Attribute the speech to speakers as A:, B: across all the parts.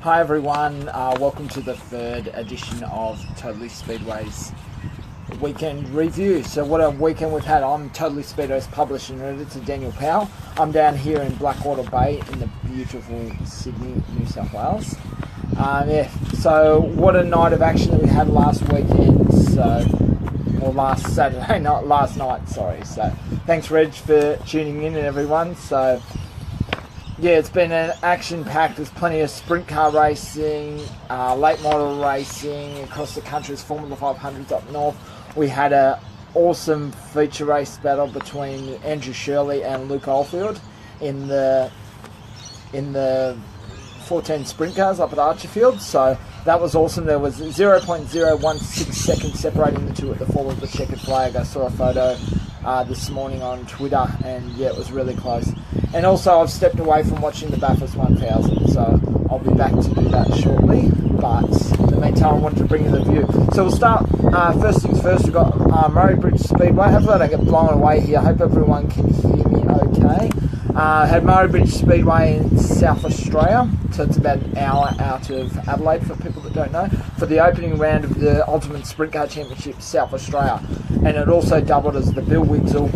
A: Hi everyone, welcome to the third edition of Totally Speedway's weekend review. So what a weekend we've had. I'm Totally Speedway's publisher and editor, Daniel Powell. I'm down here in Blackwater Bay in the beautiful Sydney, New South Wales. So what a night of action that we had last weekend, last Saturday, not last night, sorry. So thanks Reg for tuning in and everyone. So yeah, it's been an action-packed. There's plenty of sprint car racing, late model racing across the country. There's Formula 500s up north. We had an awesome feature race battle between Andrew Shirley and Luke Oldfield in the 410 sprint cars up at Archerfield. So that was awesome. There was 0.016 seconds separating the two at the fall of the checkered flag. I saw a photo this morning on Twitter, and yeah, it was really close. And also I've stepped away from watching the Bathurst 1000, so I'll be back to do that shortly. But in the meantime, I wanted to bring you the view. So we'll start, first things first, we've got Murray Bridge Speedway. Hopefully I don't get blown away here. I hope everyone can hear me okay. Had Murray Bridge Speedway in South Australia, so it's about an hour out of Adelaide for people that don't know, for the opening round of the Ultimate Sprint Car Championship South Australia. And it also doubled as the Bill Witzel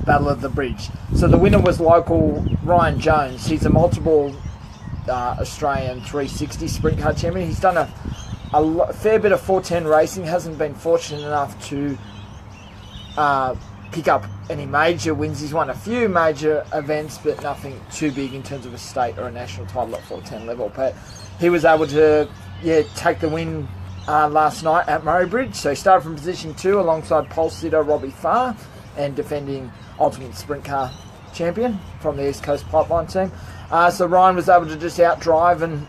A: Battle of the Bridge. So the winner was local Ryan Jones. He's a multiple Australian 360 sprint car champion. He's done a fair bit of 410 racing, hasn't been fortunate enough to pick up any major wins. He's won a few major events, but nothing too big in terms of a state or a national title at 410 level. But he was able to take the win last night at Murray Bridge. So he started from position 2 alongside pole sitter Robbie Farr and defending Ultimate Sprint Car champion from the East Coast Pipeline team. So Ryan was able to just outdrive and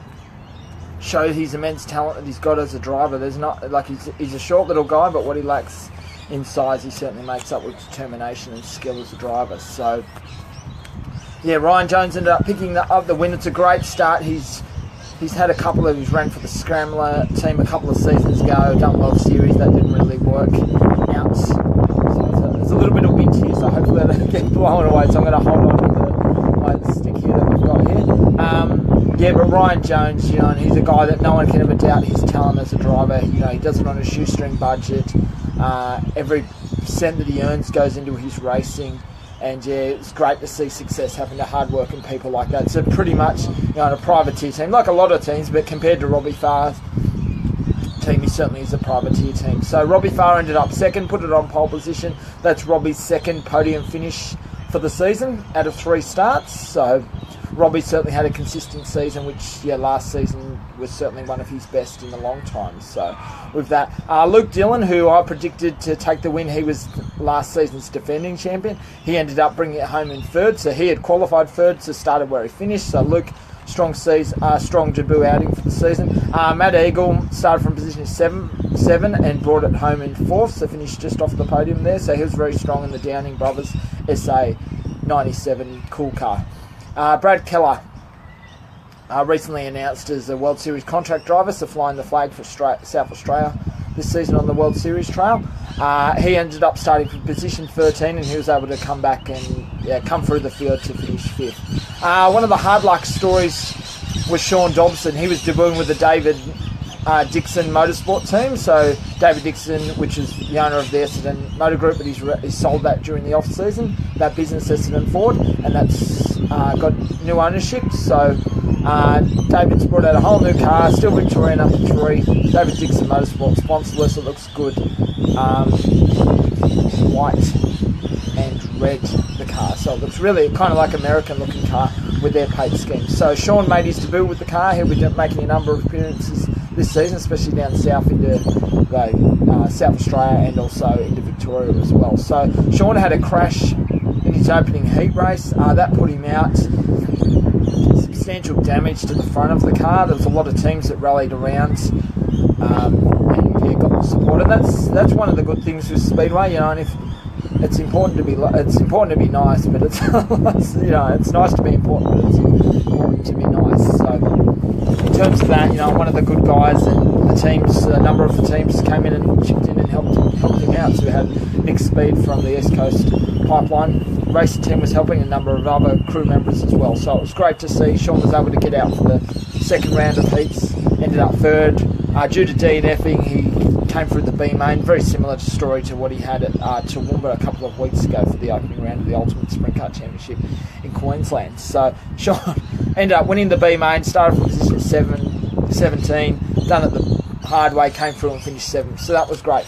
A: show his immense talent that he's got as a driver. There's not like he's a short little guy, but what he lacks in size, he certainly makes up with determination and skill as a driver. So yeah, Ryan Jones ended up picking up the win. It's a great start. He's had a couple of, he's ran for the Scrambler team a couple of seasons ago, done World Series, that didn't really work out. There's a little bit of wind here, so hopefully I don't get blown away. So I'm going to hold on to my stick here that we've got here. Yeah, but Ryan Jones, and he's a guy that no one can ever doubt his talent as a driver. He does it on a shoestring budget. Every cent that he earns goes into his racing. And yeah, it's great to see success happen to hard-working people like that. So pretty much, in a privateer team, like a lot of teams, but compared to Robbie Farr's team, he certainly is a privateer team. So Robbie Farr ended up second, put it on pole position. That's Robbie's second podium finish for the season out of 3 starts. So Robbie certainly had a consistent season, which last season was certainly one of his best in a long time. So with that, Luke Dillon, who I predicted to take the win, he was last season's defending champion. He ended up bringing it home in third, so he had qualified third, so started where he finished. So Luke, strong debut outing for the season. Matt Eagle started from position 7 and brought it home in 4th, so finished just off the podium there. So he was very strong in the Downing Brothers SA 97 cool car. Brad Keller, recently announced as a World Series contract driver, so flying the flag for South Australia this season on the World Series trail. He ended up starting from position 13, and he was able to come back and come through the field to finish 5th. One of the hard luck stories was Sean Dobson. He was debuting with the David Dixon Motorsport team. So David Dixon, which is the owner of the Essendon Motor Group, but he's sold that during the off season, that business, Essendon Ford, and that's got new ownership. So David's brought out a whole new car, still Victorian up to 3. David Dixon Motorsport, sponsorless, it looks good. White and red, the car, so it looks really kind of like American looking car with their paint scheme. So Sean made his debut with the car. He'll be making a number of appearances this season, especially down south into South Australia and also into Victoria as well. So Sean had a crash in his opening heat race. That put him out. Substantial damage to the front of the car. There was a lot of teams that rallied around and got the support. And that's one of the good things with Speedway, and if it's important to be nice, but it's it's nice to be important, but it's important to be nice. So in terms of that, one of the good guys, and the teams, a number of the teams came in and chipped in and helped him out. So we had Nick Speed from the East Coast Pipeline racing team was helping, a number of other crew members as well. So it was great to see Sean was able to get out for the second round of heats, ended up third. Due to DNFing, he came through the B main, very similar story to what he had at Toowoomba a couple of weeks ago for the opening round of the Ultimate Sprint Car Championship in Queensland. So Sean ended up winning the B main, started from position 17, done it the hard way, came through and finished 7th, so that was great.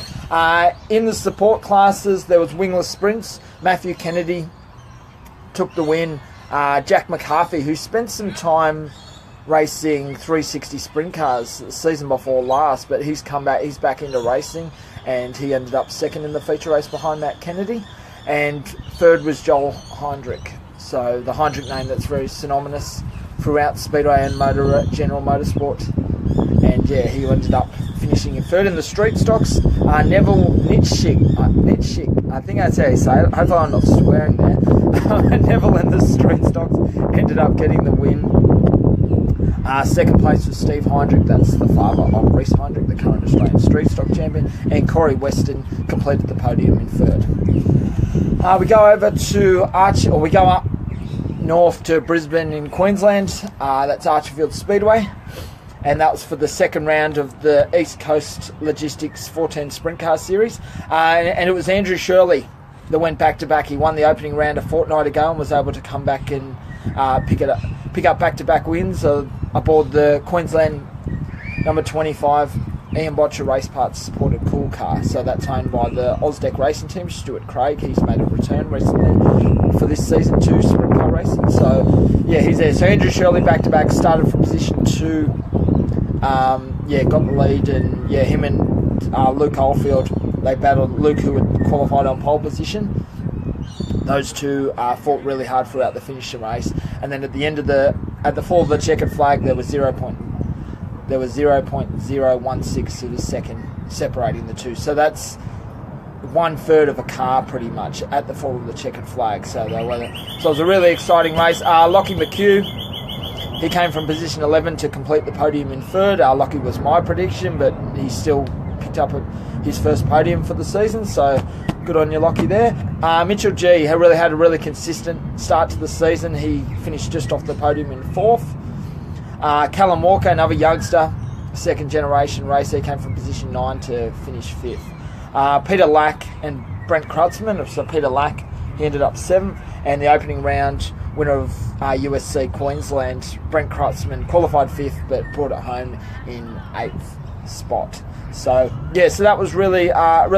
A: In the support classes, there was wingless sprints. Matthew Kennedy took the win. Jack McCarthy, who spent some time racing 360 sprint cars the season before last, but he's come back, he's back into racing, and he ended up second in the feature race behind Matt Kennedy, and third was Joel Heinrich. So the Heinrich name that's very synonymous throughout Speedway and general motorsport. And yeah, he ended up finishing in third in the street stocks. Neville Nitschik, I think that's how you say it. Hopefully I'm not swearing there. Neville in the street stocks ended up getting the win. Second place was Steve Heinrich, that's the father of Reece Heinrich, the current Australian street stock champion, and Corey Weston completed the podium in third. We go over to we go up north to Brisbane in Queensland. That's Archerfield Speedway. And that was for the second round of the East Coast Logistics 410 Sprint Car Series. And it was Andrew Shirley that went back-to-back. He won the opening round a fortnight ago and was able to come back and pick up back-to-back wins aboard the Queensland number 25 Ian Botcher Race Parts supported cool car. So that's owned by the Ausdeck Racing Team, Stuart Craig. He's made a return recently for this season too, sprint car racing. So yeah, he's there. So Andrew Shirley back-to-back, started from position 2. Got the lead, and yeah, him and Luke Oldfield, they battled. Luke, who had qualified on pole position, those two fought really hard throughout the finishing race, and then at the end of at the fall of the checkered flag, there was 0.016 to the second, separating the two. So that's 1/3 of a car pretty much at the fall of the checkered flag. So it was a really exciting race. Lockie McHugh, he came from position 11 to complete the podium in third. Lockie was my prediction, but he still picked up his first podium for the season, so good on you, Lockie, there. Mitchell G had a really consistent start to the season. He finished just off the podium in 4th. Callum Walker, another youngster, second generation racer, he came from position 9 to finish 5th. Peter Lack and Brent Krutzman, so Peter Lack, he ended up 7th, and the opening round winner of USC Queensland, Brent Krutzman, qualified 5th but brought it home in 8th spot. So yeah, so that was really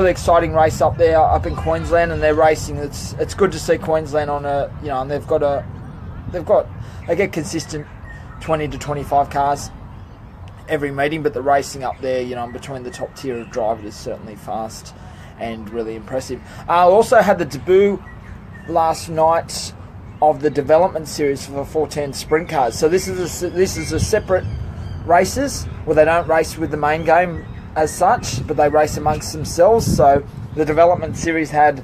A: exciting race up there, up in Queensland, and they're racing. It's good to see Queensland on and they get consistent 20 to 25 cars every meeting, but the racing up there, between the top tier of drivers is certainly fast and really impressive. Also had the debut last night of the development series for the 410 sprint cars. So this is a separate races where they don't race with the main game as such, but they race amongst themselves. So the development series had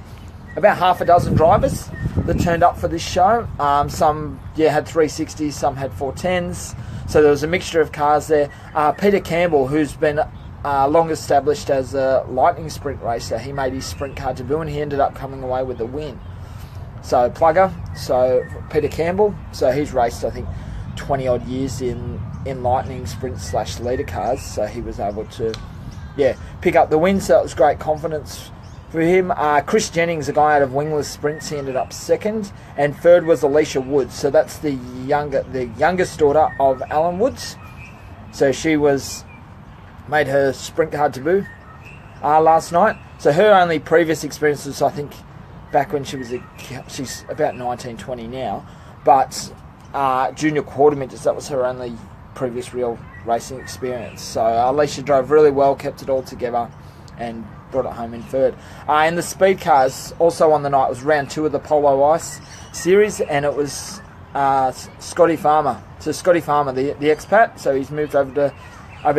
A: about half a dozen drivers that turned up for this show. Some had 360s, some had 410s. So there was a mixture of cars there. Peter Campbell, who's been long established as a lightning sprint racer, he made his sprint car debut and he ended up coming away with the win. So plugger, so Peter Campbell, so he's raced I think 20 odd years in lightning sprint / leader cars, so he was able to pick up the win, so that was great confidence for him. Chris Jennings, a guy out of wingless sprints, he ended up 2nd, and 3rd was Alicia Woods, so that's the youngest daughter of Alan Woods, so she made her sprint car debut last night. So her only previous experiences, I think, back when she's about 19, 20 now, but junior quarter midgets, that was her only previous real racing experience. So Alicia drove really well, kept it all together, and brought it home in 3rd. In the speed cars, also on the night, was round 2 of the Polo Ice series, and it was Scotty Farmer. So Scotty Farmer, the expat, so he's moved over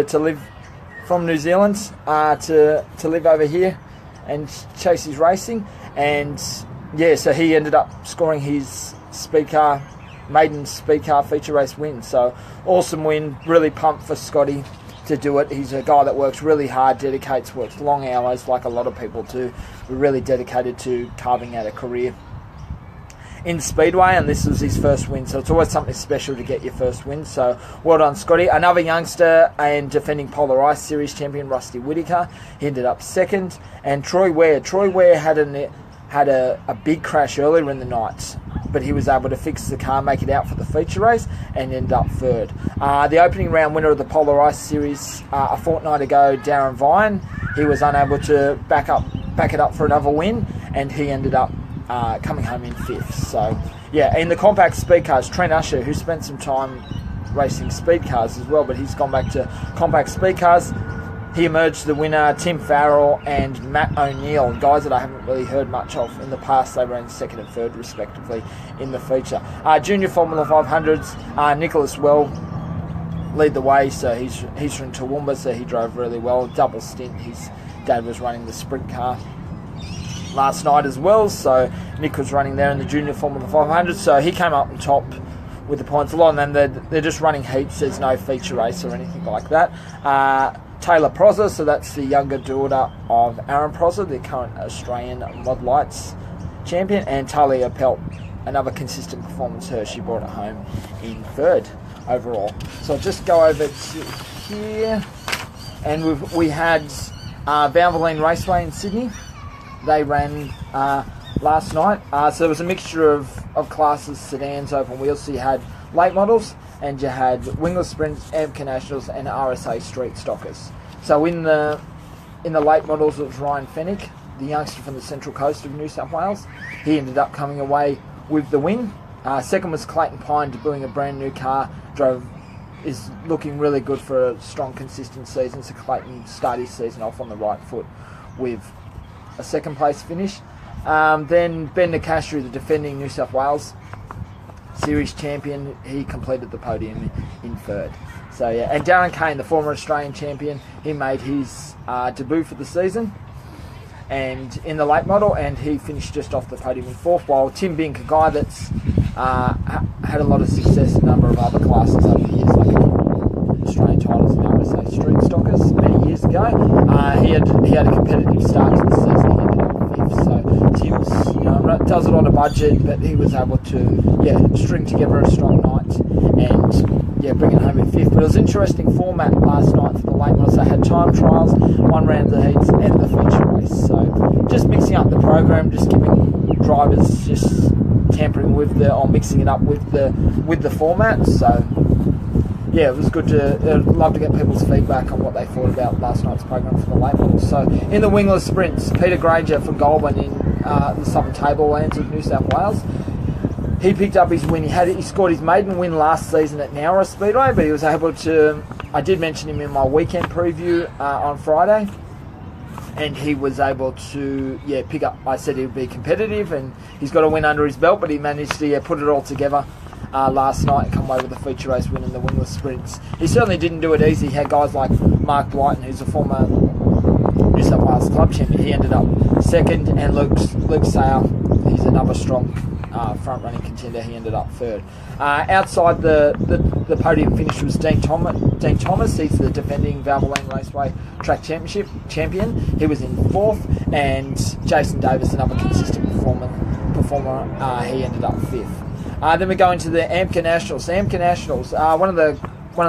A: to live from New Zealand to live over here and chase his racing. And so he ended up scoring his maiden speed car feature race win. So awesome win, really pumped for Scotty to do it. He's a guy that works really hard, works long hours like a lot of people do. We're really dedicated to carving out a career in Speedway, and this was his first win, so it's always something special to get your first win, so well done, Scotty. Another youngster and defending Polar Ice Series champion, Rusty Whittaker, he ended up second. And Troy Ware had a big crash earlier in the night, but he was able to fix the car, make it out for the feature race, and end up third. The opening round winner of the Polar Ice Series a fortnight ago, Darren Vine, he was unable to back it up for another win, and he ended up coming home in fifth. So, yeah, in the compact speed cars, Trent Usher, who spent some time racing speed cars as well, but he's gone back to compact speed cars. He emerged the winner. Tim Farrell and Matt O'Neill, guys that I haven't really heard much of in the past. They ran second and third, respectively, in the feature. Junior Formula 500s, Nicholas Well lead the way. So he's from Toowoomba, so he drove really well. Double stint. His dad was running the sprint car last night as well, so Nick was running there in the Junior Formula 500. So he came up on top with the points. A lot of them, they're just running heats. There's no feature race or anything like that. Taylor Prosser, so that's the younger daughter of Aaron Prosser, the current Australian Mod Lights champion, and Talia Pelt, another consistent performance. She brought it home in third overall. So I'll just go over to here, and we had Valvoline Raceway in Sydney. They ran last night. So there was a mixture of classes, sedans, open wheels. So you had late models, and you had wingless sprints, AMCA Nationals, and RSA Street Stockers. So in the late models, it was Ryan Fennick, the youngster from the Central Coast of New South Wales. He ended up coming away with the win. Second was Clayton Pine, debuting a brand new car. Is looking really good for a strong, consistent season. So Clayton started his season off on the right foot with a second place finish. Then Ben Nicastri, the defending New South Wales Series champion, he completed the podium in third. So yeah, and Darren Kane, the former Australian champion, he made his debut for the season and in the late model, and he finished just off the podium in fourth, while Tim Bink, a guy that's had a lot of success in a number of other classes over the years, like Australian titles in RSA Street Stockers many years ago, he had a competitive start to the season. He ended up fifth. So Tim's does it on a budget, but he was able to string together a strong night and bring it home in fifth. But it was an interesting format last night for the late models. They had time trials, one round of the heats, and the feature race. So just mixing up the program, just giving drivers just tampering with mixing it up with the format. So yeah, it was good to love to get people's feedback on what they thought about last night's program for the late models. So in the wingless sprints, Peter Granger from Goulburn in the Southern Tablelands of New South Wales, he picked up his win. He scored his maiden win last season at Nowra Speedway, but he was able to, I did mention him in my weekend preview on Friday, and he was able to pick up. I said he'd be competitive, and he's got a win under his belt, but he managed to put it all together last night and come away with a feature race win in the wingless sprints. He certainly didn't do it easy. He had guys like Mark Blyton, who's a former New South Wales club champion. He ended up second, and Luke Sale, he's another strong front running contender. He ended up third. Outside the podium finish was Dean Thomas. He's the defending Valvoline Raceway Track Championship champion. He was in fourth, and Jason Davis, another consistent performer, he ended up fifth. Then we go into the AMCA Nationals. AMCA Nationals, one of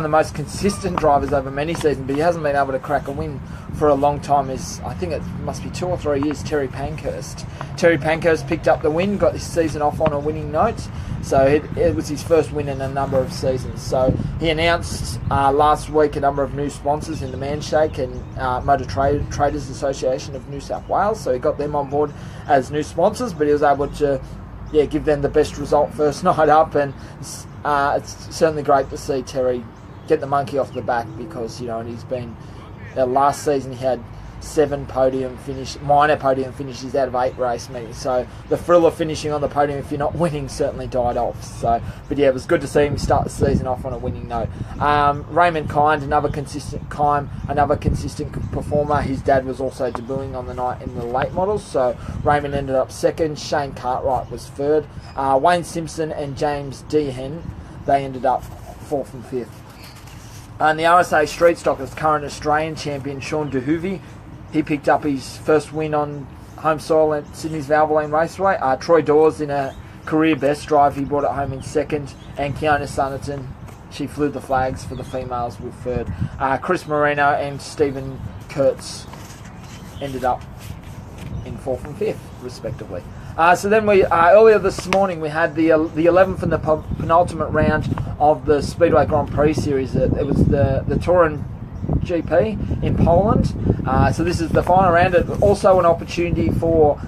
A: the most consistent drivers over many seasons, but he hasn't been able to crack a win for a long time. I think it must be 2 or 3 years, Terry Pankhurst. Terry Pankhurst picked up the win, got this season off on a winning note. So it was his first win in a number of seasons. So he announced last week a number of new sponsors in the Manshake and Motor Traders Association of New South Wales. So he got them on board as new sponsors, but he was able to give them the best result first night up, and it's certainly great to see Terry get the monkey off the back, because and he's been last season he had 7 minor podium finishes out of 8 race meetings. So the thrill of finishing on the podium if you're not winning certainly died off. So, but it was good to see him start the season off on a winning note. Raymond Kind, another consistent performer. His dad was also debuting on the night in the late models. So Raymond ended up second. Shane Cartwright was third. Wayne Simpson and James Dehan, they ended up fourth and fifth. And the RSA Street Stockers current Australian champion Sean DeHoovey, he picked up his first win on home soil at Sydney's Valvoline Raceway. Troy Dawes in a career best drive. He brought it home in second. And Kiona Sunderton, she flew the flags for the females with third. Chris Moreno and Stephen Kurtz ended up in fourth and fifth, respectively. So then we earlier this morning we had the 11th and the penultimate round of the Speedway Grand Prix series. It was the Turin GP in Poland. So this is the final round. Also an opportunity for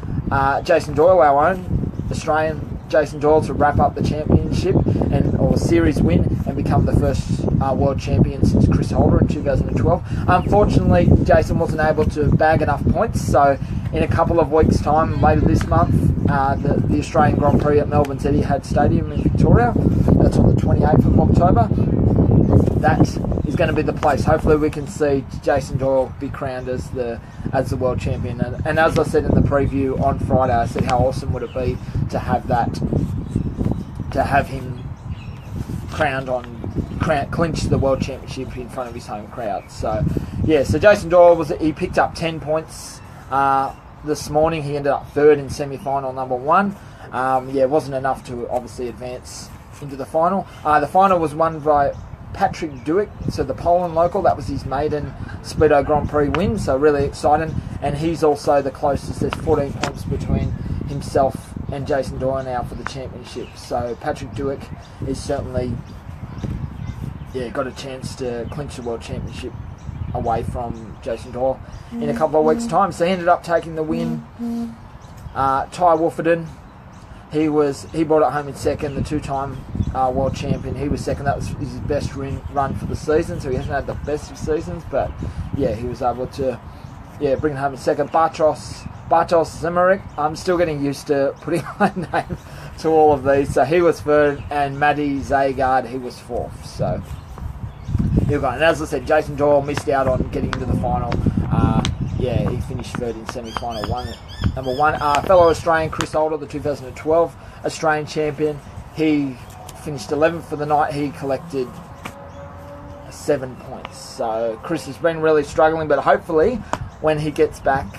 A: Jason Doyle, our own Australian Jason Doyle, to wrap up the championship or series win and become the first world champion since Chris Holder in 2012. Unfortunately, Jason wasn't able to bag enough points, so in a couple of weeks' time, later this month, the Australian Grand Prix at Melbourne's Etihad Stadium in Victoria. That's on the 28th of October. That is going to be the place. Hopefully we can see Jason Doyle be crowned as the world champion. And as I said in the preview on Friday, I said how awesome would it be to have him clinch the world championship in front of his home crowd. So yeah, so Jason Doyle he picked up 10 points this morning. He ended up third in semi-final number 1. It wasn't enough to obviously advance into the final. The final was won by Patrick Duick, so the Poland local. That was his maiden Speedo Grand Prix win, so really exciting. And he's also the closest. There's 14 points between himself and Jason Doyle now for the championship. So Patrick Duick is certainly got a chance to clinch the world championship away from Jason Doyle in a couple of weeks' time. So he ended up taking the win. Ty Wolfenden, he brought it home in second. The two-time world champion, he was second. That was his best run for the season, so he hasn't had the best of seasons, but yeah, he was able to bring it home in second. Bartosz Zimmerich, I'm still getting used to putting my name to all of these, so he was third, and Matty Zagard, he was fourth. So and as I said, Jason Doyle missed out on getting into the final. He finished third in semi-final number 1. Fellow Australian Chris Holder, the 2012 Australian champion, he finished 11th for the night. He collected 7 points. So Chris has been really struggling, but hopefully when he gets back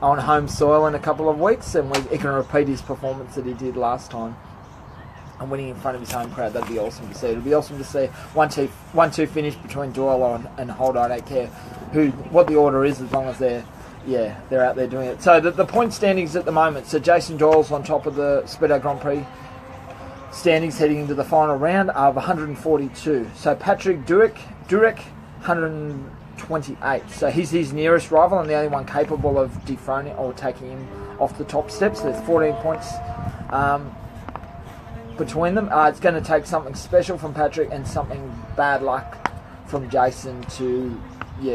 A: on home soil in a couple of weeks, and he can repeat his performance that he did last time and winning in front of his home crowd, that'd be awesome to see. It'd be awesome to see 1-2 finish between Doyle and Holder. I don't care what the order is, as long as they're out there doing it. So the point standings at the moment. So Jason Doyle's on top of the Speedo Grand Prix standings heading into the final round of 142. So Patrick Duick 128. So he's his nearest rival and the only one capable of dethroning or taking him off the top steps. There's 14 points between them. It's going to take something special from Patrick and something bad luck from Jason to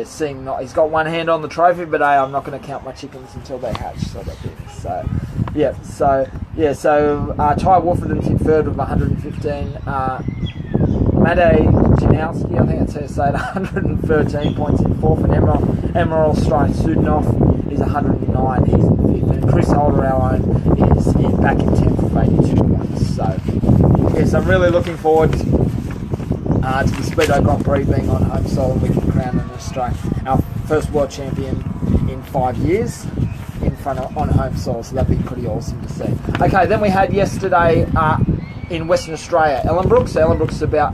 A: seeing he's got one hand on the trophy, but I'm not going to count my chickens until they hatch, sort of thing. So Ty Wolfenden's in third with 115. Made Janowski, I think that's how you say it, 113 points in fourth, and Emerald Strike-Sudanov is 109. He's in fifth, and Chris Holder, our own, is back in 10th with 82 points. So I'm really looking forward to the Speedo Grand Prix being on home soil, and we can crown our first world champion in 5 years on home soil, so that'd be pretty awesome to see. Okay, then we had yesterday in Western Australia, Ellenbrook. So Ellenbrook's about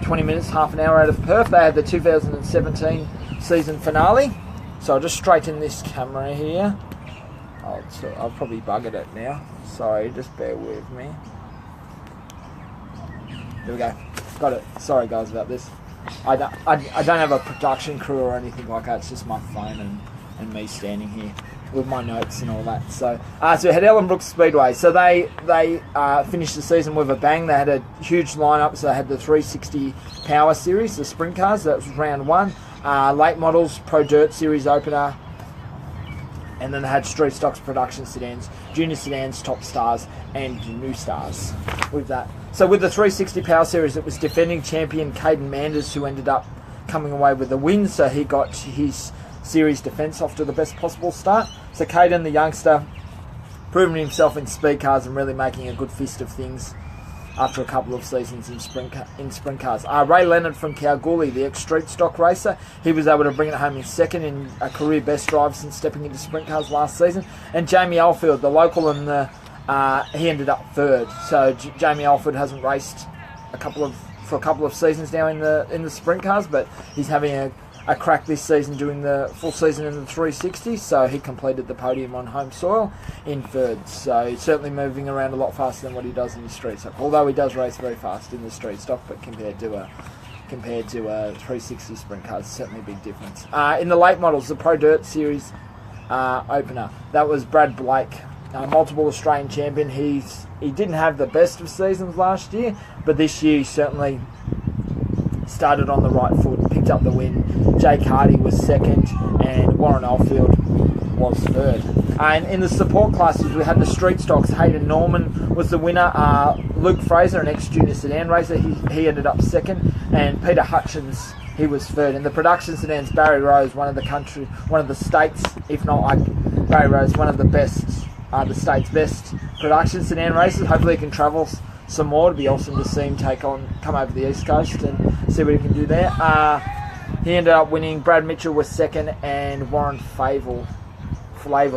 A: 20 minutes, half an hour out of Perth. They had the 2017 season finale. So I'll just straighten this camera here. I'll probably buggered it now. Sorry, just bear with me. There we go. Got it. Sorry guys about this. I don't have a production crew or anything like that. It's just my phone and me standing here with my notes and all that. So we had Ellenbrook Speedway. So they finished the season with a bang. They had a huge lineup. So they had the 360 Power Series, the sprint cars. That was round 1. Late models, Pro Dirt Series opener. And then they had Street Stocks Production Sedans, Junior Sedans, Top Stars, and New Stars with that. So with the 360 Power Series, it was defending champion Caden Manders who ended up coming away with the win. So he got his series defence off to the best possible start. So Caden, the youngster, proving himself in speed cars and really making a good fist of things after a couple of seasons in sprint cars. Ray Leonard from Kalgoorlie, the ex-street stock racer, he was able to bring it home in second in a career best drive since stepping into sprint cars last season. And Jamie Alfield, the local and the he ended up third. So Jamie Alford hasn't raced for a couple of seasons now in the sprint cars, but he's having a crack this season doing the full season in the 360, so he completed the podium on home soil in third. So he's certainly moving around a lot faster than what he does in the street stock, although he does race very fast in the street stock, but compared to a 360 sprint car, it's certainly a big difference. In the late models, the Pro Dirt Series opener, that was Brad Blake, multiple Australian champion. He didn't have the best of seasons last year, but this year he certainly started on the right foot, picked up the win. Jake Hardy was second, and Warren Oldfield was third. And in the support classes, we had the street stocks. Hayden Norman was the winner. Luke Fraser, an ex-junior sedan racer, he ended up second, and Peter Hutchins, he was third. In the production sedans, Barry Rose, one of the states, if not like Barry Rose, one of the state's best production sedan racers. Hopefully he can travel some more. It'd be awesome to see him come over the East Coast and see what he can do there. He ended up winning. Brad Mitchell was second, and Warren Flavel,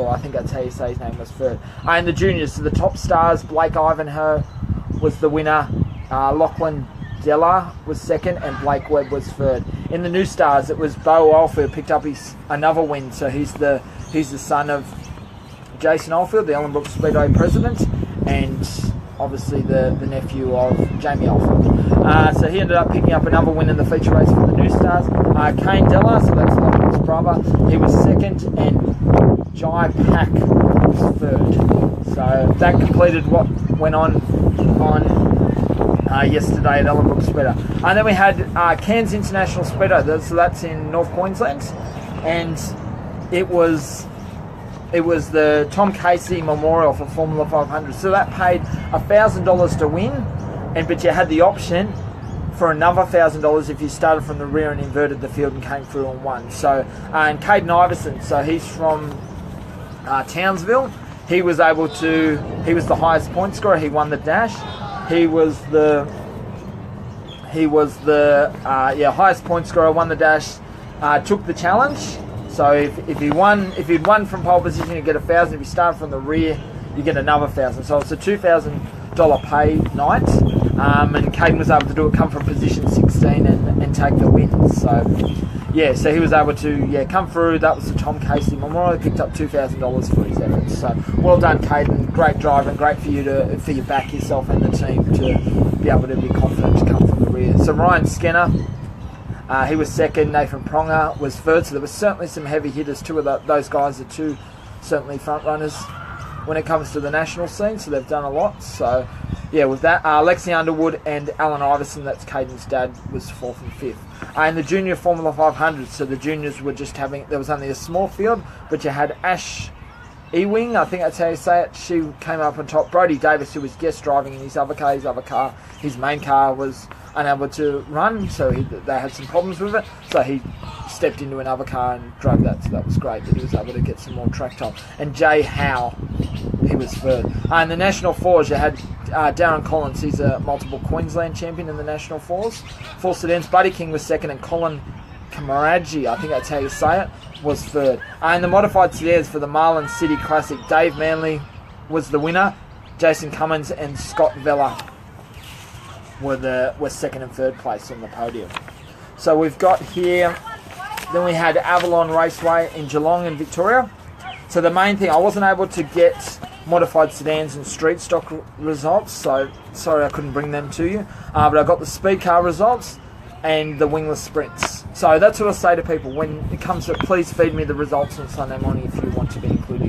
A: I think that's how you say his name, was third. And the juniors, so the top stars, Blake Ivanhoe was the winner. Lachlan Della was second, and Blake Webb was third. In the new stars, it was Bo Alfield who picked up another win. So he's the son of Jason Oldfield, the Ellenbrook Speedway president, and obviously the nephew of Jamie Oldfield. So he ended up picking up another win in the feature race for the new stars. Kane Della, so that's Lachlan's brother, he was second, and Jai Pack was third. So that completed what went on yesterday at Ellenbrook Speedway. And then we had Cairns International Speedway, so that's in North Queensland, and it was the Tom Casey Memorial for Formula 500. So that paid $1,000 to win, but you had the option for another $1,000 if you started from the rear and inverted the field and came through and won. So, and Caden Iverson, so he's from Townsville. He was the highest point scorer. He won the dash. He was the highest point scorer, won the dash, took the challenge. So if you'd won from pole position, you get $1,000. If you start from the rear, you get another $1,000. So it's a $2,000 pay night. And Caden was able to do it, come from position 16 and take the win. So yeah, so he was able to come through. That was the Tom Casey Memorial. He picked up $2,000 for his efforts. So well done, Caden. Great drive, and great for you to back yourself and the team to be able to be confident to come from the rear. So Ryan Skinner, he was second. Nathan Pronger was third. So there was certainly some heavy hitters. Two of those guys are two certainly front runners when it comes to the national scene. So they've done a lot. So yeah, with that, Lexi Underwood and Alan Iverson, that's Caden's dad, was fourth and fifth. In the junior Formula 500, so the juniors were just there was only a small field, but you had Ash Ewing, I think that's how you say it. She came up on top. Brodie Davis, who was guest driving in his main car was unable to run, so they had some problems with it. So he stepped into another car and drove that, so that was great that he was able to get some more track time. And Jay Howe, he was third. In the National Fours, you had Darren Collins. He's a multiple Queensland champion in the National Fours. Full sedans, Buddy King was second, and Colin Kamaraji, I think that's how you say it, was third. In the modified sedans for the Marlin City Classic, Dave Manley was the winner. Jason Cummins and Scott Vella were second and third place on the podium. So we've got here, then we had Avalon Raceway in Geelong in Victoria. So the main thing, I wasn't able to get modified sedans and street stock results, so sorry I couldn't bring them to you. But I got the speed car results and the wingless sprints. So that's what I say to people when it comes to, please feed me the results on Sunday morning if you want to be included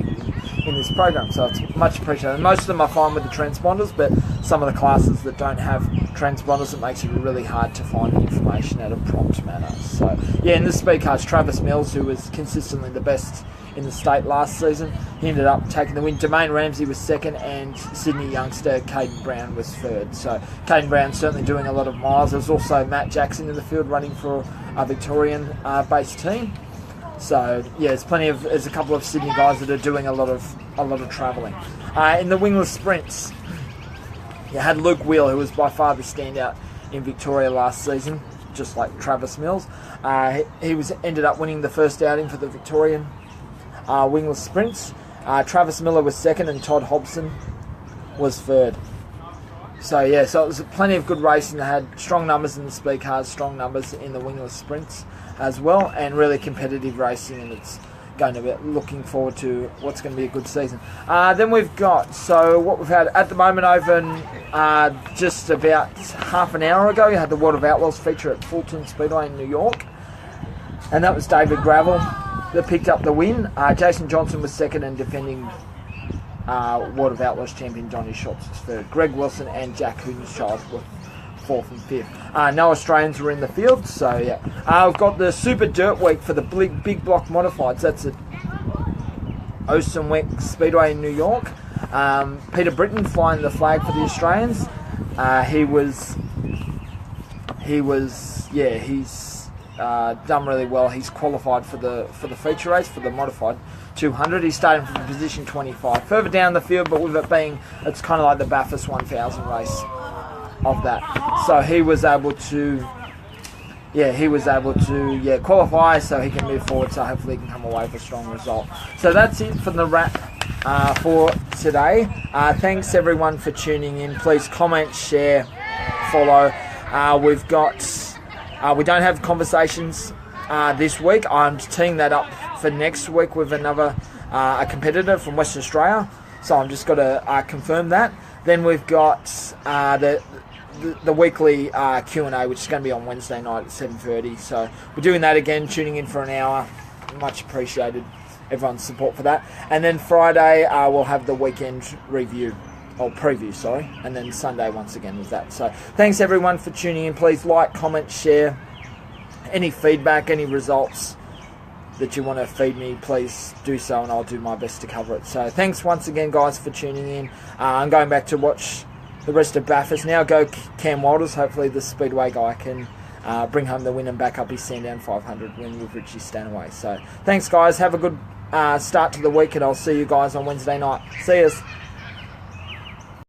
A: in this program. So it's much appreciated. Most of them are fine with the transponders, but some of the classes that don't have transponders, it makes it really hard to find the information at a prompt manner. So yeah, in the speed cars, Travis Mills, who was consistently the best in the state last season, he ended up taking the win. Jermaine Ramsey was second, and Sydney youngster Caden Brown was third. So Caden Brown certainly doing a lot of miles. There's also Matt Jackson in the field running for a Victorian based team. So yeah, there's a couple of Sydney guys that are doing a lot of travelling. In the wingless sprints, you had Luke Wheel, who was by far the standout in Victoria last season, just like Travis Mills. He ended up winning the first outing for the Victorian wingless sprints. Travis Miller was second, and Todd Hobson was third. So yeah, so it was plenty of good racing. They had strong numbers in the speed cars, strong numbers in the wingless sprints as well, and really competitive racing, and it's going to be looking forward to what's going to be a good season. Then we've got, so what we've had at the moment over just about half an hour ago, you had the World of Outlaws feature at Fulton Speedway in New York, and that was David Gravel that picked up the win. Jason Johnson was second, and defending World of Outlaws champion Johnny Schultz was third. Greg Wilson and Jack Hoonschild were fourth and fifth. No Australians were in the field, so yeah. We've got the Super Dirt Week for the big block modifieds. That's at Oceanwick Speedway in New York. Peter Britton flying the flag for the Australians. He's done really well. He's qualified for the feature race for the modified 200. He's starting from position 25, further down the field, but with it being, it's kind of like the Bathurst 1000 race of that. So he was able to qualify, so he can move forward. So hopefully he can come away with a strong result. So that's it for the wrap for today. Thanks everyone for tuning in. Please comment, share, follow. We don't have conversations this week. I'm teeing that up for next week with another a competitor from Western Australia. So I'm just got to confirm that. Then we've got the weekly Q&A, which is going to be on Wednesday night at 7:30. So we're doing that again, tuning in for an hour. Much appreciated everyone's support for that. And then Friday we'll have the weekend review. Or preview, sorry. And then Sunday once again with that. So thanks everyone for tuning in. Please like, comment, share. Any feedback, any results that you want to feed me, please do so, and I'll do my best to cover it. So thanks once again, guys, for tuning in. I'm going back to watch the rest of Bathurst now. Go Cam Walters. Hopefully the Speedway guy can bring home the win and back up his Sandown 500 win with Richie Stanaway. So thanks, guys. Have a good start to the week, and I'll see you guys on Wednesday night. See yous.